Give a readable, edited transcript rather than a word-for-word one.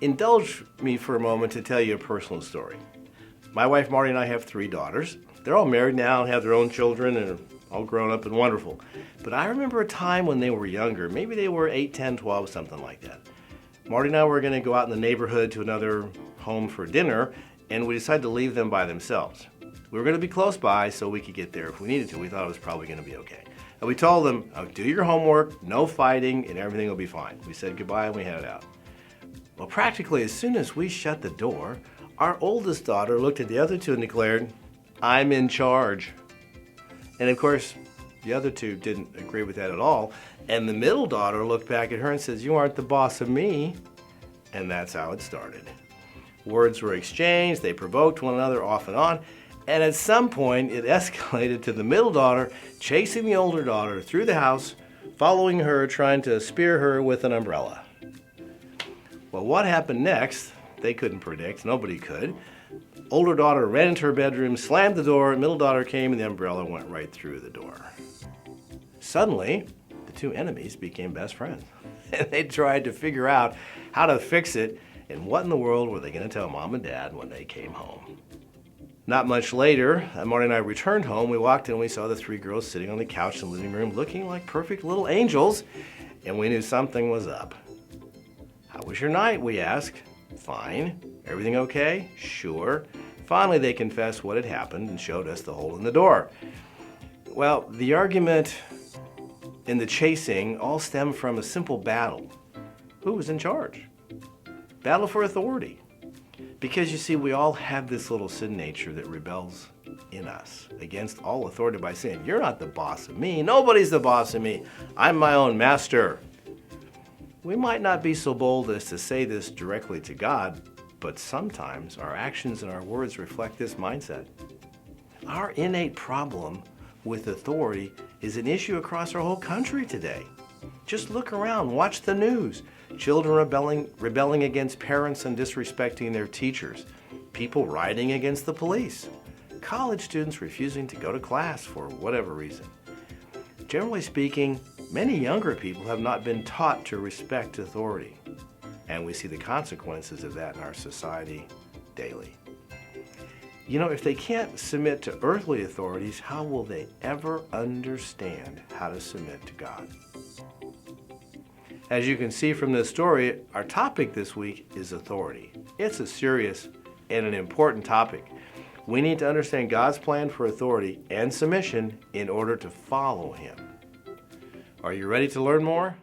Indulge me for a moment to tell you a personal story. My wife Marty and I have 3 daughters. They're all married now and have their own children and are all grown up and wonderful. But I remember a time when they were younger. Maybe they were 8, 10, 12, something like that. Marty and I were going to go out in the neighborhood to another home for dinner, and we decided to leave them by themselves. We were going to be close by so we could get there if we needed to. We thought it was probably going to be okay. And we told them, oh, do your homework, no fighting, and everything will be fine. We said goodbye and we headed out. Well, practically as soon as we shut the door, our oldest daughter looked at the other 2 and declared, I'm in charge. And of course, the other 2 didn't agree with that at all. And the middle daughter looked back at her and says, you aren't the boss of me. And that's how it started. Words were exchanged, they provoked one another off and on. And at some point, it escalated to the middle daughter chasing the older daughter through the house, following her, trying to spear her with an umbrella. Well, what happened next, they couldn't predict. Nobody could. Older daughter ran into her bedroom, slammed the door, middle daughter came, and the umbrella went right through the door. Suddenly, the 2 enemies became best friends. And they tried to figure out how to fix it, and what in the world were they going to tell Mom and Dad when they came home? Not much later, Marty and I returned home. We walked in and we saw the 3 girls sitting on the couch in the living room looking like perfect little angels, and we knew something was up. How was your night? We asked. Fine. Everything okay? Sure. Finally, they confessed what had happened and showed us the hole in the door. Well, the argument and the chasing all stemmed from a simple battle. Who was in charge? Battle for authority. Because you see, we all have this little sin nature that rebels in us against all authority by saying, you're not the boss of me. Nobody's the boss of me. I'm my own master. We might not be so bold as to say this directly to God, but sometimes our actions and our words reflect this mindset. Our innate problem with authority is an issue across our whole country today. Just look around, watch the news. Children rebelling against parents and disrespecting their teachers. People rioting against the police. College students refusing to go to class for whatever reason. Generally speaking, many younger people have not been taught to respect authority. And we see the consequences of that in our society daily. You know, if they can't submit to earthly authorities, how will they ever understand how to submit to God? As you can see from this story, our topic this week is authority. It's a serious and an important topic. We need to understand God's plan for authority and submission in order to follow Him. Are you ready to learn more?